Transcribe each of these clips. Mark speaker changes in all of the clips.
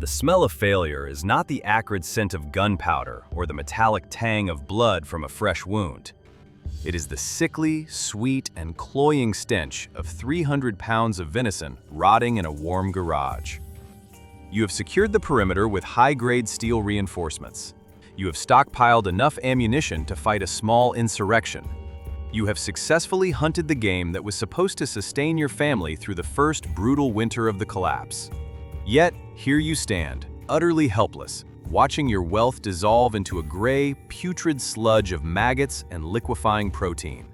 Speaker 1: The smell of failure is not the acrid scent of gunpowder or the metallic tang of blood from a fresh wound. It is the sickly, sweet, and cloying stench of 300 pounds of venison rotting in a warm garage. You have secured the perimeter with high-grade steel reinforcements. You have stockpiled enough ammunition to fight a small insurrection. You have successfully hunted the game that was supposed to sustain your family through the first brutal winter of the collapse. Yet, here you stand, utterly helpless, watching your wealth dissolve into a gray, putrid sludge of maggots and liquefying protein.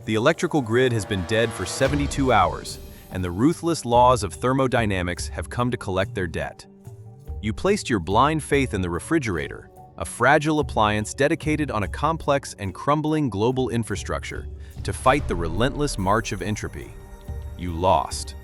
Speaker 1: The electrical grid has been dead for 72 hours, and the ruthless laws of thermodynamics have come to collect their debt. You placed your blind faith in the refrigerator, a fragile appliance dedicated on a complex and crumbling global infrastructure to fight the relentless march of entropy. You lost.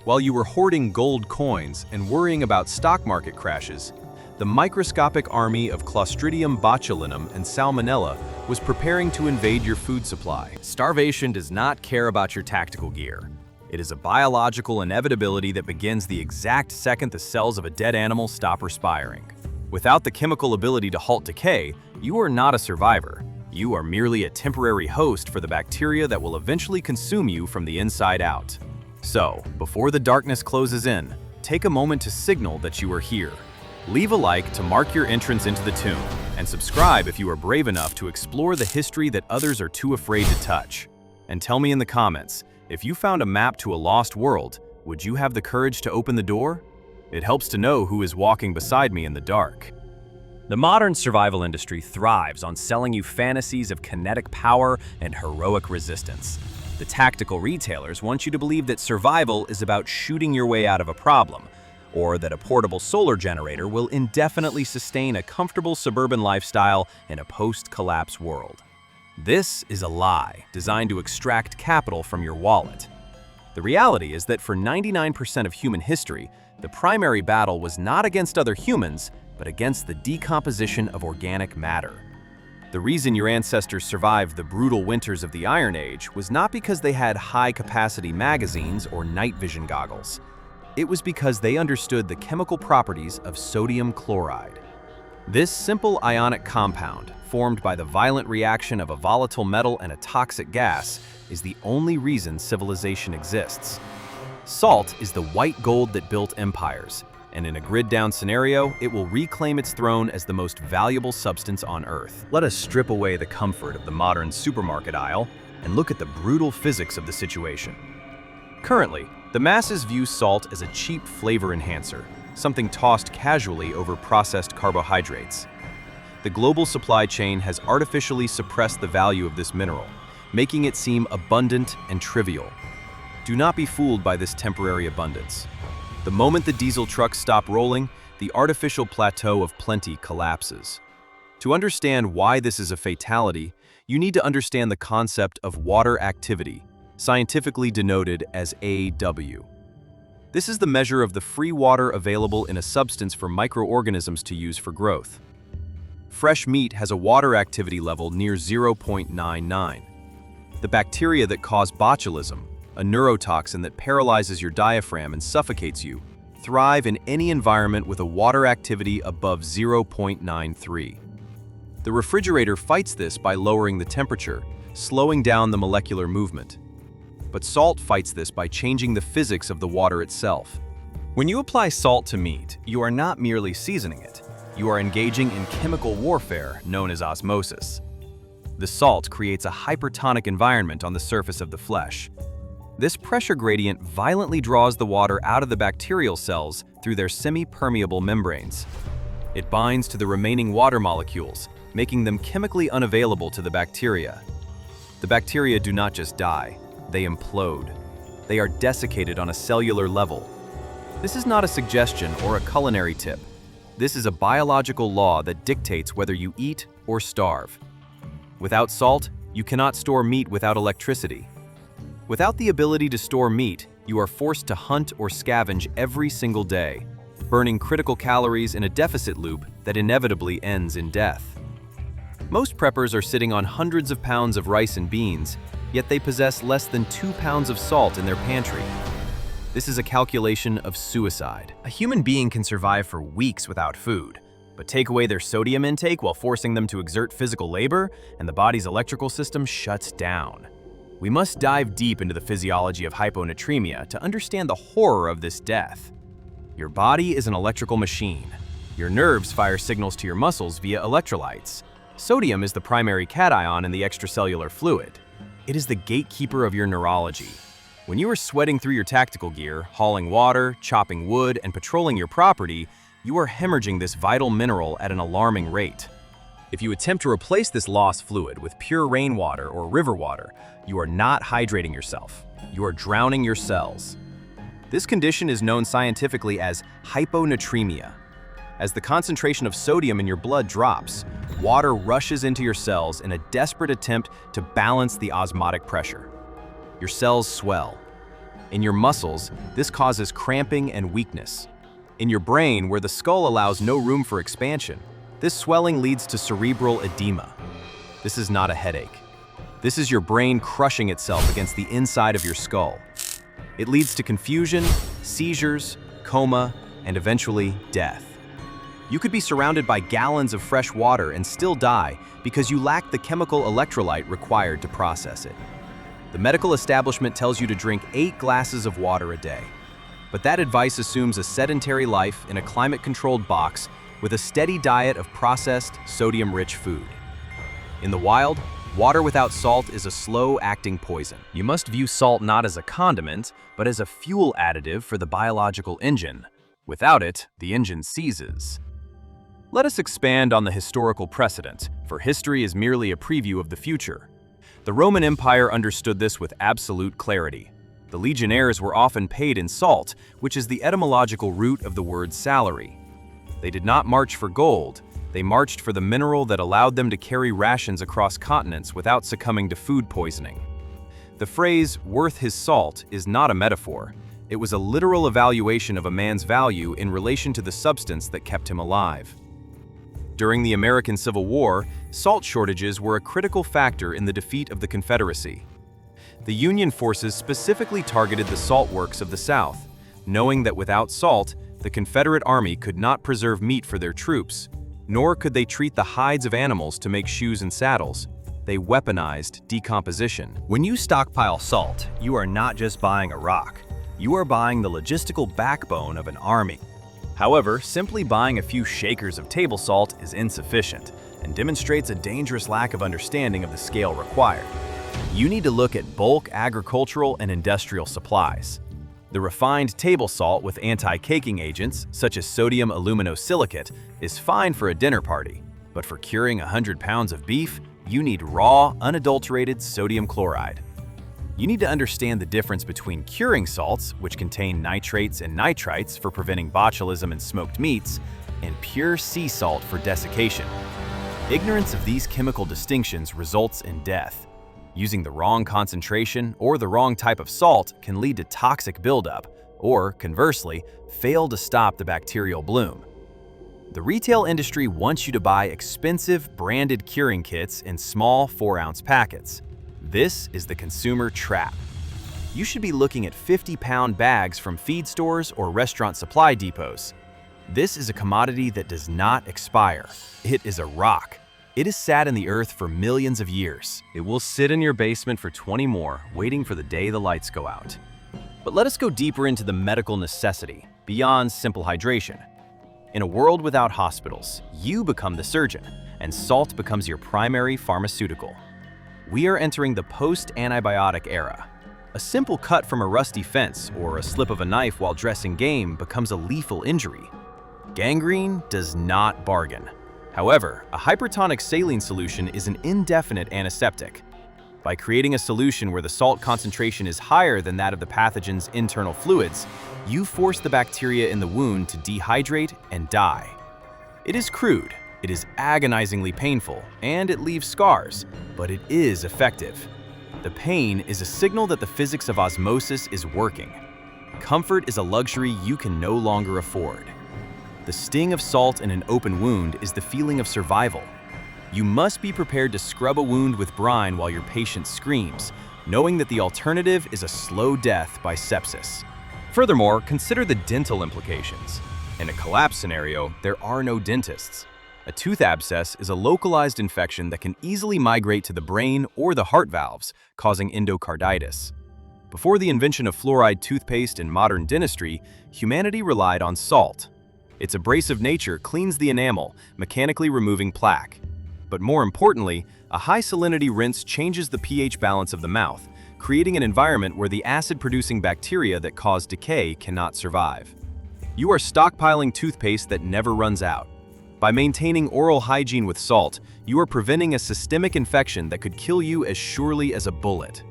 Speaker 1: While you were hoarding gold coins and worrying about stock market crashes, the microscopic army of Clostridium botulinum and Salmonella was preparing to invade your food supply. Starvation does not care about your tactical gear. It is a biological inevitability that begins the exact second the cells of a dead animal stop respiring. Without the chemical ability to halt decay, you are not a survivor. You are merely a temporary host for the bacteria that will eventually consume you from the inside out. So, before the darkness closes in, take a moment to signal that you are here. Leave a like to mark your entrance into the tomb, and subscribe if you are brave enough to explore the history that others are too afraid to touch. And tell me in the comments, if you found a map to a lost world, would you have the courage to open the door? It helps to know who is walking beside me in the dark. The modern survival industry thrives on selling you fantasies of kinetic power and heroic resistance. The tactical retailers want you to believe that survival is about shooting your way out of a problem, or that a portable solar generator will indefinitely sustain a comfortable suburban lifestyle in a post-collapse world. This is a lie designed to extract capital from your wallet. The reality is that for 99% of human history, the primary battle was not against other humans, but against the decomposition of organic matter. The reason your ancestors survived the brutal winters of the Iron Age was not because they had high-capacity magazines or night vision goggles. It was because they understood the chemical properties of sodium chloride. This simple ionic compound, formed by the violent reaction of a volatile metal and a toxic gas, is the only reason civilization exists. Salt is the white gold that built empires, and in a grid-down scenario, it will reclaim its throne as the most valuable substance on Earth. Let us strip away the comfort of the modern supermarket aisle and look at the brutal physics of the situation. Currently, the masses view salt as a cheap flavor enhancer, something tossed casually over processed carbohydrates. The global supply chain has artificially suppressed the value of this mineral, making it seem abundant and trivial. Do not be fooled by this temporary abundance. The moment the diesel trucks stop rolling, the artificial plateau of plenty collapses. To understand why this is a fatality, you need to understand the concept of water activity, scientifically denoted as AW. This is the measure of the free water available in a substance for microorganisms to use for growth. Fresh meat has a water activity level near 0.99. The bacteria that cause botulism, a neurotoxin that paralyzes your diaphragm and suffocates you, thrive in any environment with a water activity above 0.93. The refrigerator fights this by lowering the temperature, slowing down the molecular movement. But salt fights this by changing the physics of the water itself. When you apply salt to meat, you are not merely seasoning it. You are engaging in chemical warfare known as osmosis. The salt creates a hypertonic environment on the surface of the flesh. This pressure gradient violently draws the water out of the bacterial cells through their semi-permeable membranes. It binds to the remaining water molecules, making them chemically unavailable to the bacteria. The bacteria do not just die, they implode. They are desiccated on a cellular level. This is not a suggestion or a culinary tip. This is a biological law that dictates whether you eat or starve. Without salt, you cannot store meat without electricity. Without the ability to store meat, you are forced to hunt or scavenge every single day, burning critical calories in a deficit loop that inevitably ends in death. Most preppers are sitting on hundreds of pounds of rice and beans, yet they possess less than 2 pounds of salt in their pantry. This is a calculation of suicide. A human being can survive for weeks without food, but take away their sodium intake while forcing them to exert physical labor, and the body's electrical system shuts down. We must dive deep into the physiology of hyponatremia to understand the horror of this death. Your body is an electrical machine. Your nerves fire signals to your muscles via electrolytes. Sodium is the primary cation in the extracellular fluid. It is the gatekeeper of your neurology. When you are sweating through your tactical gear, hauling water, chopping wood, and patrolling your property, you are hemorrhaging this vital mineral at an alarming rate. If you attempt to replace this lost fluid with pure rainwater or river water, you are not hydrating yourself. You are drowning your cells. This condition is known scientifically as hyponatremia. As the concentration of sodium in your blood drops, water rushes into your cells in a desperate attempt to balance the osmotic pressure. Your cells swell. In your muscles, this causes cramping and weakness. In your brain, where the skull allows no room for expansion, this swelling leads to cerebral edema. This is not a headache. This is your brain crushing itself against the inside of your skull. It leads to confusion, seizures, coma, and eventually death. You could be surrounded by gallons of fresh water and still die because you lack the chemical electrolyte required to process it. The medical establishment tells you to drink 8 glasses of water a day. But that advice assumes a sedentary life in a climate-controlled box with a steady diet of processed, sodium-rich food. In the wild, water without salt is a slow-acting poison. You must view salt not as a condiment, but as a fuel additive for the biological engine. Without it, the engine seizes. Let us expand on the historical precedent, for history is merely a preview of the future. The Roman Empire understood this with absolute clarity. The legionnaires were often paid in salt, which is the etymological root of the word salary. They did not march for gold, they marched for the mineral that allowed them to carry rations across continents without succumbing to food poisoning. The phrase, "worth his salt," is not a metaphor. It was a literal evaluation of a man's value in relation to the substance that kept him alive. During the American Civil War, salt shortages were a critical factor in the defeat of the Confederacy. The Union forces specifically targeted the salt works of the South, knowing that without salt, the Confederate Army could not preserve meat for their troops, nor could they treat the hides of animals to make shoes and saddles. They weaponized decomposition. When you stockpile salt, you are not just buying a rock. You are buying the logistical backbone of an army. However, simply buying a few shakers of table salt is insufficient and demonstrates a dangerous lack of understanding of the scale required. You need to look at bulk agricultural and industrial supplies. The refined table salt with anti-caking agents, such as sodium aluminosilicate, is fine for a dinner party, but for curing 100 pounds of beef, you need raw, unadulterated sodium chloride. You need to understand the difference between curing salts, which contain nitrates and nitrites for preventing botulism in smoked meats, and pure sea salt for desiccation. Ignorance of these chemical distinctions results in death. Using the wrong concentration or the wrong type of salt can lead to toxic buildup, or, conversely, fail to stop the bacterial bloom. The retail industry wants you to buy expensive, branded curing kits in small 4-ounce packets. This is the consumer trap. You should be looking at 50-pound bags from feed stores or restaurant supply depots. This is a commodity that does not expire. It is a rock. It has sat in the earth for millions of years. It will sit in your basement for 20 more, waiting for the day the lights go out. But let us go deeper into the medical necessity, beyond simple hydration. In a world without hospitals, you become the surgeon, and salt becomes your primary pharmaceutical. We are entering the post-antibiotic era. A simple cut from a rusty fence or a slip of a knife while dressing game becomes a lethal injury. Gangrene does not bargain. However, a hypertonic saline solution is an indefinite antiseptic. By creating a solution where the salt concentration is higher than that of the pathogen's internal fluids, you force the bacteria in the wound to dehydrate and die. It is crude, it is agonizingly painful, and it leaves scars, but it is effective. The pain is a signal that the physics of osmosis is working. Comfort is a luxury you can no longer afford. The sting of salt in an open wound is the feeling of survival. You must be prepared to scrub a wound with brine while your patient screams, knowing that the alternative is a slow death by sepsis. Furthermore, consider the dental implications. In a collapse scenario, there are no dentists. A tooth abscess is a localized infection that can easily migrate to the brain or the heart valves, causing endocarditis. Before the invention of fluoride toothpaste in modern dentistry, humanity relied on salt. Its abrasive nature cleans the enamel, mechanically removing plaque. But more importantly, a high salinity rinse changes the pH balance of the mouth, creating an environment where the acid-producing bacteria that cause decay cannot survive. You are stockpiling toothpaste that never runs out. By maintaining oral hygiene with salt, you are preventing a systemic infection that could kill you as surely as a bullet.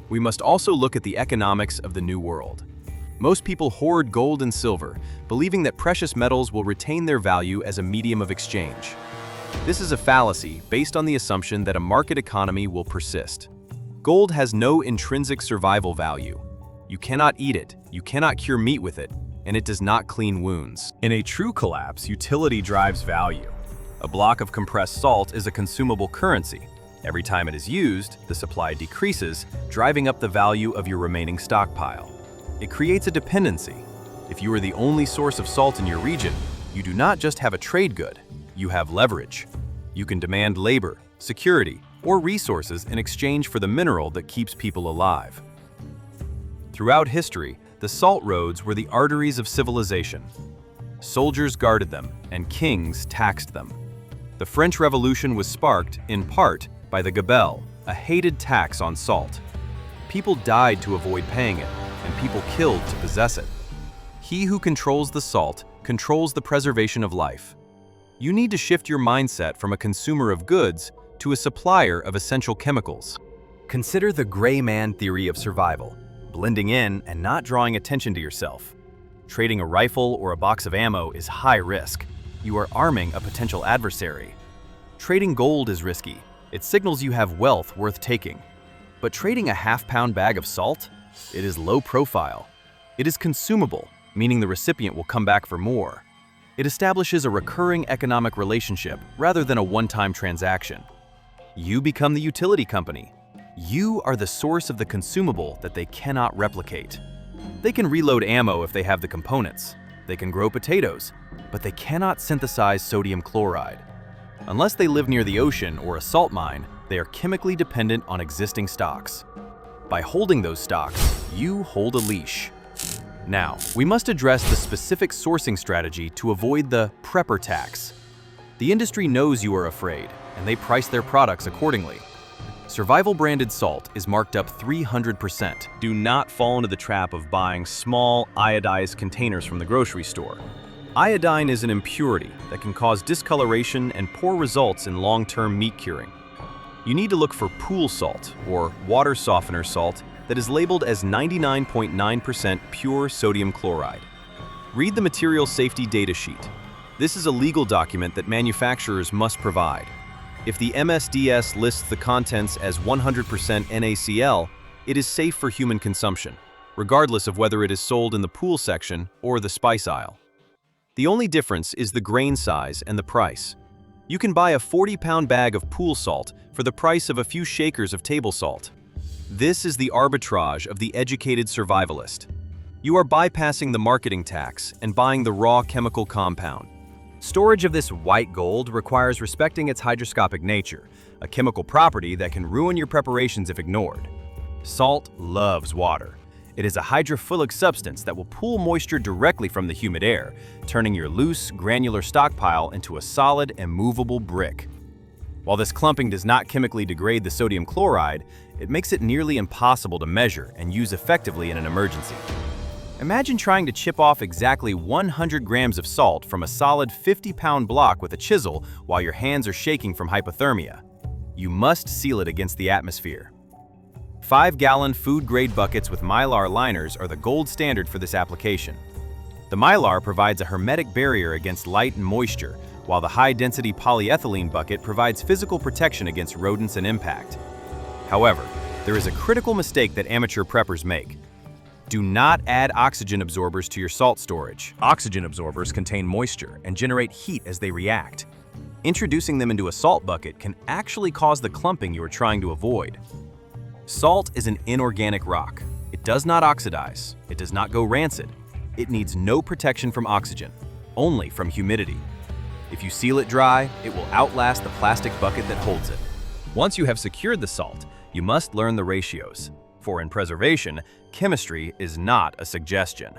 Speaker 1: We must also look at the economics of the new world. Most people hoard gold and silver, believing that precious metals will retain their value as a medium of exchange. This is a fallacy based on the assumption that a market economy will persist. Gold has no intrinsic survival value. You cannot eat it, you cannot cure meat with it, and it does not clean wounds. In a true collapse, utility drives value. A block of compressed salt is a consumable currency. Every time it is used, the supply decreases, driving up the value of your remaining stockpile. It creates a dependency. If you are the only source of salt in your region, you do not just have a trade good, you have leverage. You can demand labor, security, or resources in exchange for the mineral that keeps people alive. Throughout history, the salt roads were the arteries of civilization. Soldiers guarded them, and kings taxed them. The French Revolution was sparked, in part, by the gabelle, a hated tax on salt. People died to avoid paying it, and people killed to possess it. He who controls the salt controls the preservation of life. You need to shift your mindset from a consumer of goods to a supplier of essential chemicals. Consider the gray man theory of survival, blending in and not drawing attention to yourself. Trading a rifle or a box of ammo is high risk. You are arming a potential adversary. Trading gold is risky. It signals you have wealth worth taking. But trading a half-pound bag of salt? It is low profile. It is consumable, meaning the recipient will come back for more. It establishes a recurring economic relationship rather than a one-time transaction. You become the utility company. You are the source of the consumable that they cannot replicate. They can reload ammo if they have the components. They can grow potatoes, but they cannot synthesize sodium chloride. Unless they live near the ocean or a salt mine, they are chemically dependent on existing stocks. By holding those stocks, you hold a leash. Now, we must address the specific sourcing strategy to avoid the prepper tax. The industry knows you are afraid, and they price their products accordingly. Survival-branded salt is marked up 300%. Do not fall into the trap of buying small, iodized containers from the grocery store. Iodine is an impurity that can cause discoloration and poor results in long-term meat curing. You need to look for pool salt, or water softener salt, that is labeled as 99.9% pure sodium chloride. Read the material safety data sheet. This is a legal document that manufacturers must provide. If the MSDS lists the contents as 100% NaCl, it is safe for human consumption, regardless of whether it is sold in the pool section or the spice aisle. The only difference is the grain size and the price. You can buy a 40-pound bag of pool salt for the price of a few shakers of table salt. This is the arbitrage of the educated survivalist. You are bypassing the marketing tax and buying the raw chemical compound. Storage of this white gold requires respecting its hygroscopic nature, a chemical property that can ruin your preparations if ignored. Salt loves water. It is a hydrophilic substance that will pull moisture directly from the humid air, turning your loose, granular stockpile into a solid, immovable brick. While this clumping does not chemically degrade the sodium chloride, it makes it nearly impossible to measure and use effectively in an emergency. Imagine trying to chip off exactly 100 grams of salt from a solid 50-pound block with a chisel while your hands are shaking from hypothermia. You must seal it against the atmosphere. 5-gallon food-grade buckets with Mylar liners are the gold standard for this application. The Mylar provides a hermetic barrier against light and moisture, while the high-density polyethylene bucket provides physical protection against rodents and impact. However, there is a critical mistake that amateur preppers make. Do not add oxygen absorbers to your salt storage. Oxygen absorbers contain moisture and generate heat as they react. Introducing them into a salt bucket can actually cause the clumping you are trying to avoid. Salt is an inorganic rock. It does not oxidize. It does not go rancid. It needs no protection from oxygen, only from humidity. If you seal it dry, it will outlast the plastic bucket that holds it. Once you have secured the salt, you must learn the ratios. For in preservation, chemistry is not a suggestion.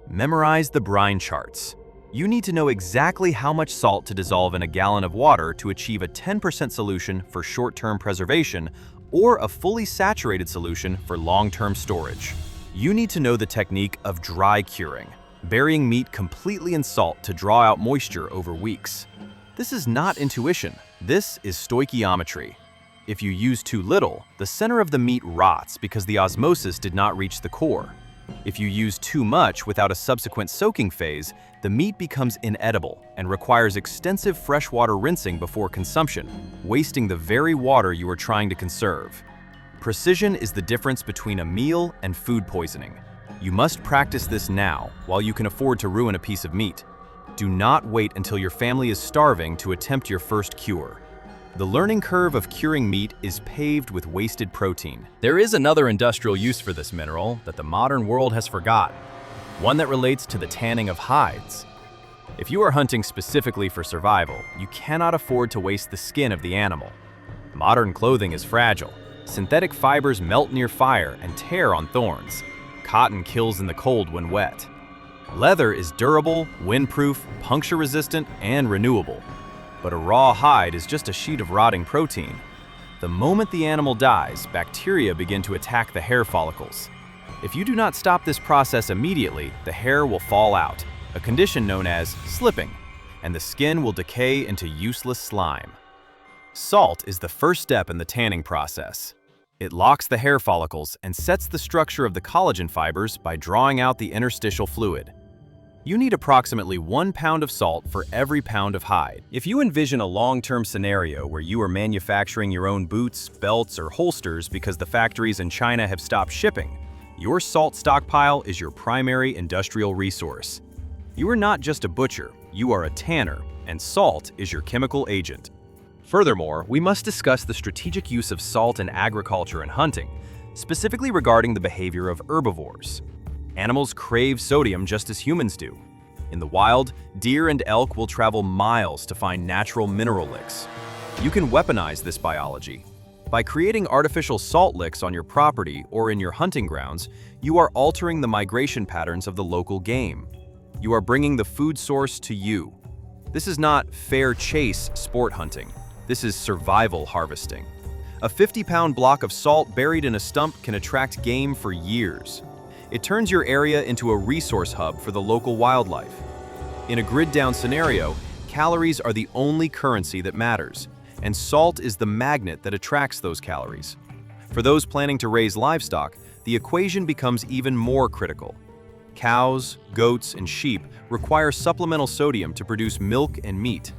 Speaker 1: Memorize the brine charts. You need to know exactly how much salt to dissolve in a gallon of water to achieve a 10% solution for short-term preservation or a fully saturated solution for long-term storage. You need to know the technique of dry curing, burying meat completely in salt to draw out moisture over weeks. This is not intuition, this is stoichiometry. If you use too little, the center of the meat rots because the osmosis did not reach the core. If you use too much without a subsequent soaking phase, the meat becomes inedible and requires extensive freshwater rinsing before consumption, wasting the very water you are trying to conserve. Precision is the difference between a meal and food poisoning. You must practice this now while you can afford to ruin a piece of meat. Do not wait until your family is starving to attempt your first cure. The learning curve of curing meat is paved with wasted protein. There is another industrial use for this mineral that the modern world has forgotten, one that relates to the tanning of hides. If you are hunting specifically for survival, you cannot afford to waste the skin of the animal. Modern clothing is fragile. Synthetic fibers melt near fire and tear on thorns. Cotton kills in the cold when wet. Leather is durable, windproof, puncture-resistant, and renewable. But a raw hide is just a sheet of rotting protein. The moment the animal dies, bacteria begin to attack the hair follicles. If you do not stop this process immediately, the hair will fall out, a condition known as slipping, and the skin will decay into useless slime. Salt is the first step in the tanning process. It locks the hair follicles and sets the structure of the collagen fibers by drawing out the interstitial fluid. You need approximately 1 pound of salt for every pound of hide. If you envision a long-term scenario where you are manufacturing your own boots, belts, or holsters because the factories in China have stopped shipping, your salt stockpile is your primary industrial resource. You are not just a butcher, you are a tanner, and salt is your chemical agent. Furthermore, we must discuss the strategic use of salt in agriculture and hunting, specifically regarding the behavior of herbivores. Animals crave sodium just as humans do. In the wild, deer and elk will travel miles to find natural mineral licks. You can weaponize this biology. By creating artificial salt licks on your property or in your hunting grounds, you are altering the migration patterns of the local game. You are bringing the food source to you. This is not fair chase sport hunting. This is survival harvesting. A 50-pound block of salt buried in a stump can attract game for years. It turns your area into a resource hub for the local wildlife. In a grid-down scenario, calories are the only currency that matters, and salt is the magnet that attracts those calories. For those planning to raise livestock, the equation becomes even more critical. Cows, goats, and sheep require supplemental sodium to produce milk and meat.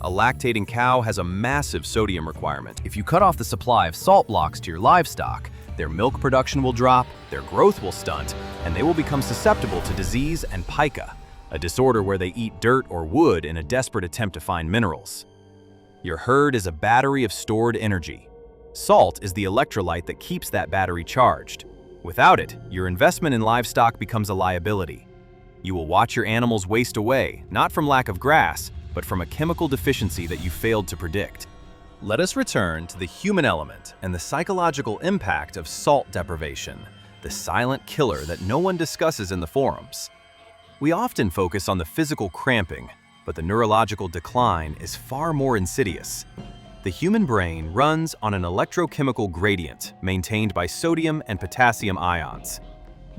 Speaker 1: A lactating cow has a massive sodium requirement. If you cut off the supply of salt blocks to your livestock, their milk production will drop, their growth will stunt, and they will become susceptible to disease and pica, a disorder where they eat dirt or wood in a desperate attempt to find minerals. Your herd is a battery of stored energy. Salt is the electrolyte that keeps that battery charged. Without it, your investment in livestock becomes a liability. You will watch your animals waste away, not from lack of grass, but from a chemical deficiency that you failed to predict. Let us return to the human element and the psychological impact of salt deprivation, the silent killer that no one discusses in the forums. We often focus on the physical cramping, but the neurological decline is far more insidious. The human brain runs on an electrochemical gradient maintained by sodium and potassium ions.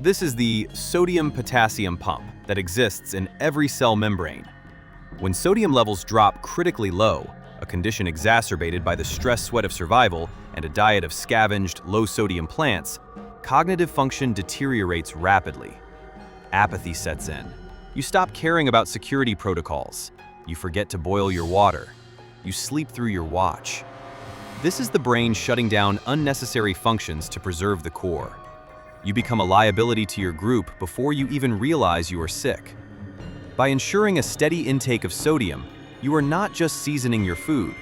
Speaker 1: This is the sodium-potassium pump that exists in every cell membrane. When sodium levels drop critically low, a condition exacerbated by the stress sweat of survival and a diet of scavenged, low-sodium plants, cognitive function deteriorates rapidly. Apathy sets in. You stop caring about security protocols. You forget to boil your water. You sleep through your watch. This is the brain shutting down unnecessary functions to preserve the core. You become a liability to your group before you even realize you are sick. By ensuring a steady intake of sodium, you are not just seasoning your food,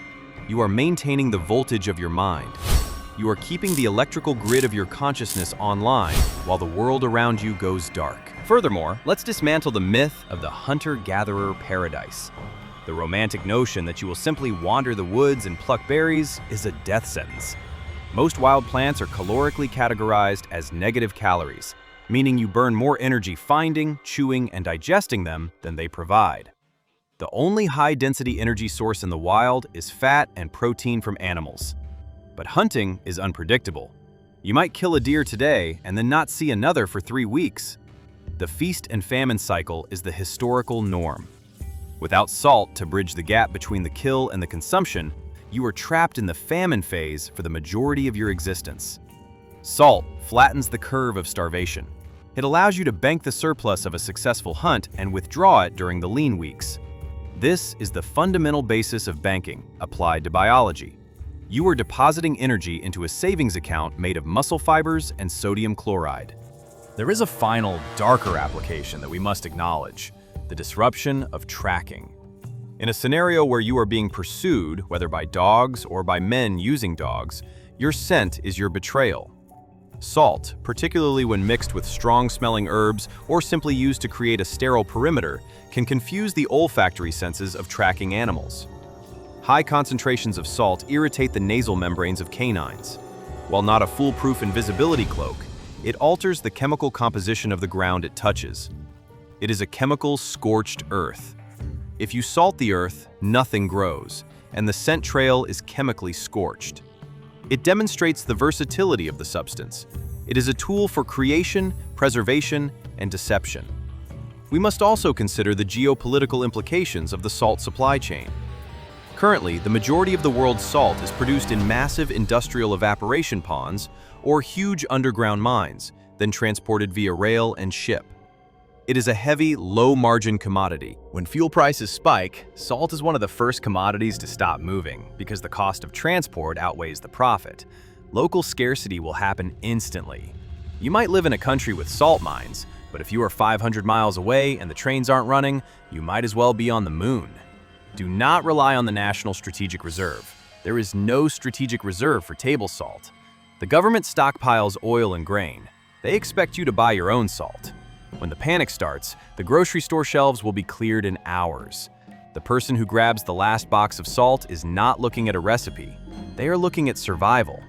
Speaker 1: you are maintaining the voltage of your mind. you are keeping the electrical grid of your consciousness online while the world around you goes dark. Furthermore, let's dismantle the myth of the hunter-gatherer paradise. The romantic notion that you will simply wander the woods and pluck berries is a death sentence. Most wild plants are calorically categorized as negative calories, meaning you burn more energy finding, chewing, and digesting them than they provide. The only high-density energy source in the wild is fat and protein from animals. But hunting is unpredictable. You might kill a deer today and then not see another for 3 weeks. The feast and famine cycle is the historical norm. Without salt to bridge the gap between the kill and the consumption, you are trapped in the famine phase for the majority of your existence. Salt flattens the curve of starvation. It allows you to bank the surplus of a successful hunt and withdraw it during the lean weeks. This is the fundamental basis of banking, applied to biology. You are depositing energy into a savings account made of muscle fibers and sodium chloride. There is a final, darker application that we must acknowledge: the disruption of tracking. In a scenario where you are being pursued, whether by dogs or by men using dogs, your scent is your betrayal. Salt, particularly when mixed with strong-smelling herbs or simply used to create a sterile perimeter, can confuse the olfactory senses of tracking animals. High concentrations of salt irritate the nasal membranes of canines. While not a foolproof invisibility cloak, it alters the chemical composition of the ground it touches. It is a chemical scorched earth. If you salt the earth, nothing grows, and the scent trail is chemically scorched. It demonstrates the versatility of the substance. It is a tool for creation, preservation, and deception. We must also consider the geopolitical implications of the salt supply chain. Currently, the majority of the world's salt is produced in massive industrial evaporation ponds or huge underground mines, then transported via rail and ship. It is a heavy, low-margin commodity. When fuel prices spike, salt is one of the first commodities to stop moving because the cost of transport outweighs the profit. Local scarcity will happen instantly. You might live in a country with salt mines, but if you are 500 miles away and the trains aren't running, you might as well be on the moon. Do not rely on the National Strategic Reserve. There is no strategic reserve for table salt. The government stockpiles oil and grain. They expect you to buy your own salt. When the panic starts, the grocery store shelves will be cleared in hours. The person who grabs the last box of salt is not looking at a recipe. They are looking at survival.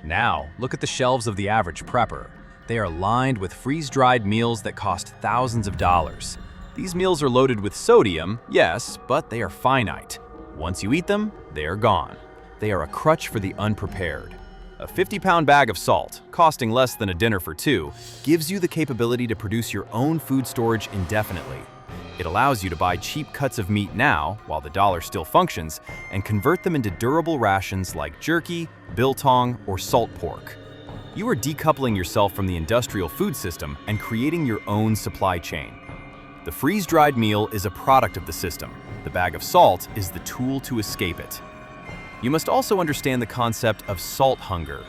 Speaker 1: Now, look at the shelves of the average prepper. They are lined with freeze-dried meals that cost thousands of dollars. These meals are loaded with sodium, yes, but they are finite. Once you eat them, they are gone. They are a crutch for the unprepared. A 50-pound bag of salt, costing less than a dinner for two, gives you the capability to produce your own food storage indefinitely. It allows you to buy cheap cuts of meat now, while the dollar still functions, and convert them into durable rations like jerky, biltong, or salt pork. You are decoupling yourself from the industrial food system and creating your own supply chain. The freeze-dried meal is a product of the system. The bag of salt is the tool to escape it. You must also understand the concept of salt hunger.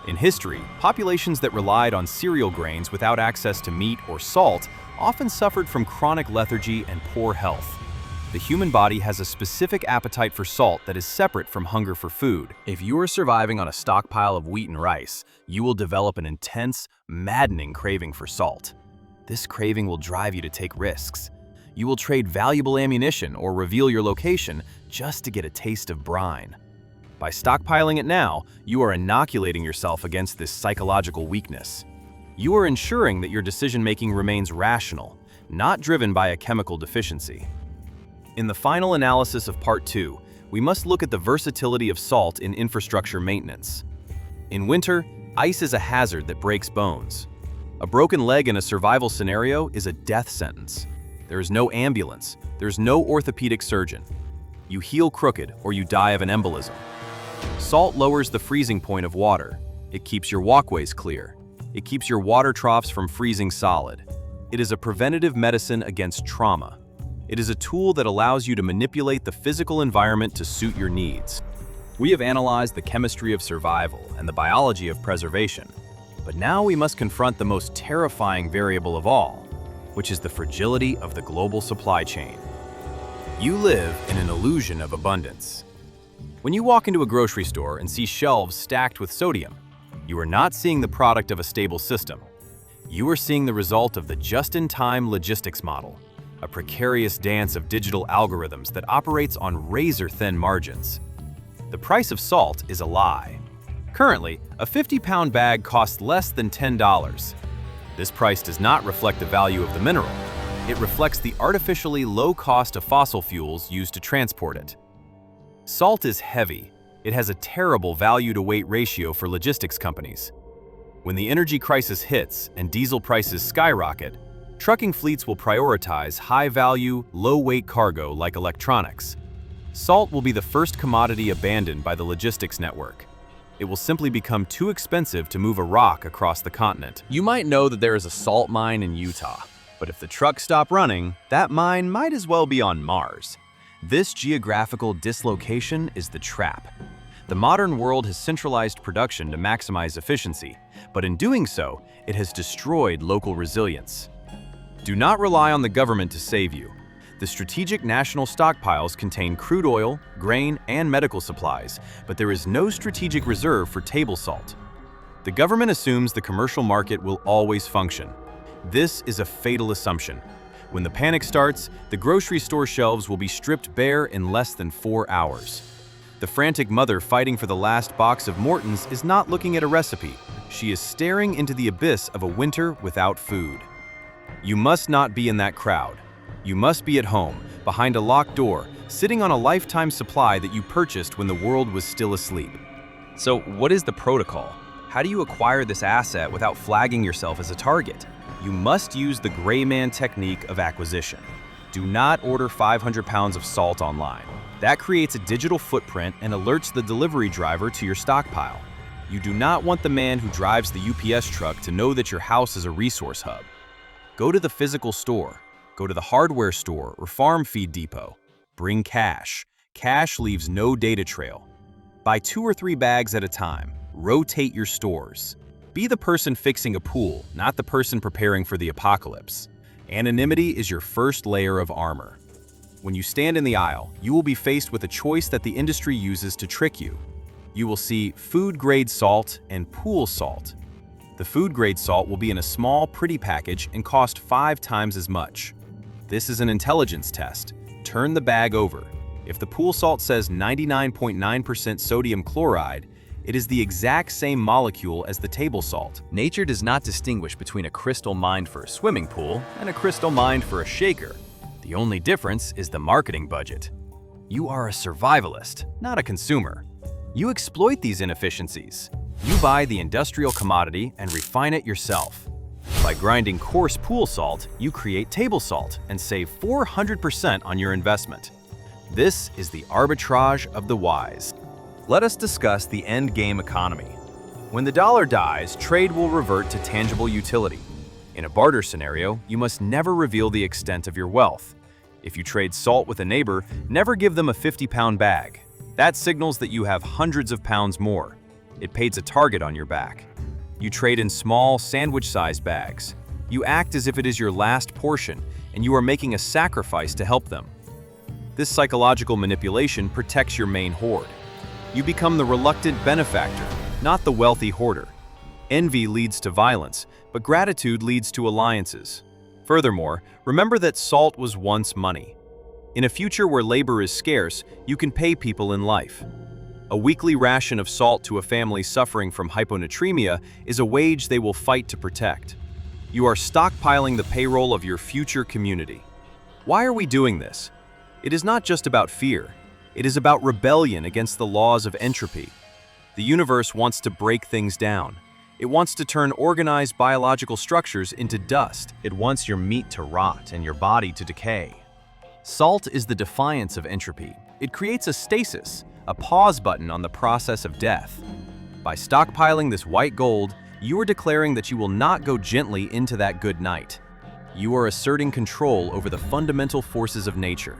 Speaker 1: In history, populations that relied on cereal grains without access to meat or salt often suffered from chronic lethargy and poor health. The human body has a specific appetite for salt that is separate from hunger for food. If you are surviving on a stockpile of wheat and rice, you will develop an intense, maddening craving for salt. This craving will drive you to take risks. You will trade valuable ammunition or reveal your location just to get a taste of brine. By stockpiling it now, you are inoculating yourself against this psychological weakness. You are ensuring that your decision-making remains rational, not driven by a chemical deficiency. In the final analysis of Part 2, we must look at the versatility of salt in infrastructure maintenance. In winter, ice is a hazard that breaks bones. A broken leg in a survival scenario is a death sentence. There is no ambulance. There is no orthopedic surgeon. You heal crooked or you die of an embolism. Salt lowers the freezing point of water. It keeps your walkways clear. It keeps your water troughs from freezing solid. It is a preventative medicine against trauma. It is a tool that allows you to manipulate the physical environment to suit your needs. We have analyzed the chemistry of survival and the biology of preservation, but now we must confront the most terrifying variable of all, which is the fragility of the global supply chain. You live in an illusion of abundance. When you walk into a grocery store and see shelves stacked with sodium, you are not seeing the product of a stable system. You are seeing the result of the just-in-time logistics model, a precarious dance of digital algorithms that operates on razor-thin margins. The price of salt is a lie. Currently, a 50-pound bag costs less than $10. This price does not reflect the value of the mineral. It reflects the artificially low cost of fossil fuels used to transport it. Salt is heavy. It has a terrible value-to-weight ratio for logistics companies. When the energy crisis hits and diesel prices skyrocket, trucking fleets will prioritize high-value, low-weight cargo like electronics. Salt will be the first commodity abandoned by the logistics network. It will simply become too expensive to move a rock across the continent. You might know that there is a salt mine in Utah, but if the trucks stop running, that mine might as well be on Mars. This geographical dislocation is the trap. The modern world has centralized production to maximize efficiency, but in doing so, it has destroyed local resilience. Do not rely on the government to save you. The strategic national stockpiles contain crude oil, grain, and medical supplies, but there is no strategic reserve for table salt. The government assumes the commercial market will always function. This is a fatal assumption. When the panic starts, the grocery store shelves will be stripped bare in less than 4 hours. The frantic mother fighting for the last box of Morton's is not looking at a recipe. She is staring into the abyss of a winter without food. You must not be in that crowd. You must be at home, behind a locked door, sitting on a lifetime supply that you purchased when the world was still asleep. So, what is the protocol? How do you acquire this asset without flagging yourself as a target? You must use the gray man technique of acquisition. Do not order 500 pounds of salt online. That creates a digital footprint and alerts the delivery driver to your stockpile. You do not want the man who drives the UPS truck to know that your house is a resource hub. Go to the physical store. Go to the hardware store or farm feed depot. Bring cash. Cash leaves no data trail. Buy 2 or 3 bags at a time. Rotate your stores. Be the person fixing a pool, not the person preparing for the apocalypse. Anonymity is your first layer of armor. When you stand in the aisle, you will be faced with a choice that the industry uses to trick you. You will see food-grade salt and pool salt. The food-grade salt will be in a small, pretty package and cost 5 times as much. This is an intelligence test. Turn the bag over. If the pool salt says 99.9% sodium chloride, it is the exact same molecule as the table salt. Nature does not distinguish between a crystal mined for a swimming pool and a crystal mined for a shaker. The only difference is the marketing budget. You are a survivalist, not a consumer. You exploit these inefficiencies. You buy the industrial commodity and refine it yourself. By grinding coarse pool salt, you create table salt and save 400% on your investment. This is the arbitrage of the wise. Let us discuss the endgame economy. When the dollar dies, trade will revert to tangible utility. In a barter scenario, you must never reveal the extent of your wealth. If you trade salt with a neighbor, never give them a 50-pound bag. That signals that you have hundreds of pounds more. It paints a target on your back. You trade in small, sandwich-sized bags. You act as if it is your last portion, and you are making a sacrifice to help them. This psychological manipulation protects your main hoard. You become the reluctant benefactor, not the wealthy hoarder. Envy leads to violence, but gratitude leads to alliances. Furthermore, remember that salt was once money. In a future where labor is scarce, you can pay people in life. A weekly ration of salt to a family suffering from hyponatremia is a wage they will fight to protect. You are stockpiling the payroll of your future community. Why are we doing this? It is not just about fear. It is about rebellion against the laws of entropy. The universe wants to break things down. It wants to turn organized biological structures into dust. It wants your meat to rot and your body to decay. Salt is the defiance of entropy. It creates a stasis, a pause button on the process of death. By stockpiling this white gold, you are declaring that you will not go gently into that good night. You are asserting control over the fundamental forces of nature.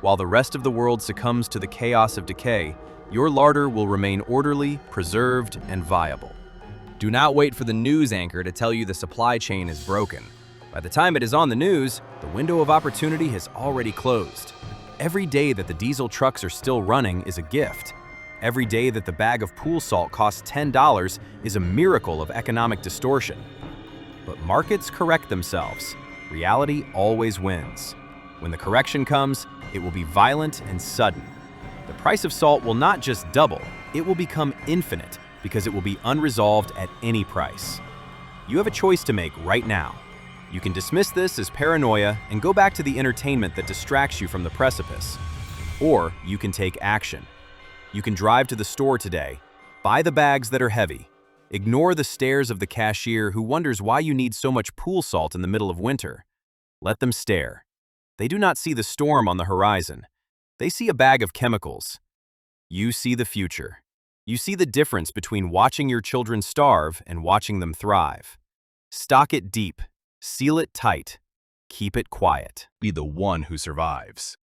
Speaker 1: While the rest of the world succumbs to the chaos of decay, your larder will remain orderly, preserved, and viable. Do not wait for the news anchor to tell you the supply chain is broken. By the time it is on the news, the window of opportunity has already closed. Every day that the diesel trucks are still running is a gift. Every day that the bag of pool salt costs $10 is a miracle of economic distortion. But markets correct themselves. Reality always wins. When the correction comes, it will be violent and sudden. The price of salt will not just double, it will become infinite because it will be unresolved at any price. You have a choice to make right now. You can dismiss this as paranoia and go back to the entertainment that distracts you from the precipice. Or you can take action. You can drive to the store today, buy the bags that are heavy, ignore the stares of the cashier who wonders why you need so much pool salt in the middle of winter. Let them stare. They do not see the storm on the horizon. They see a bag of chemicals. You see the future. You see the difference between watching your children starve and watching them thrive. Stock it deep. Seal it tight. Keep it quiet.
Speaker 2: Be the one who survives.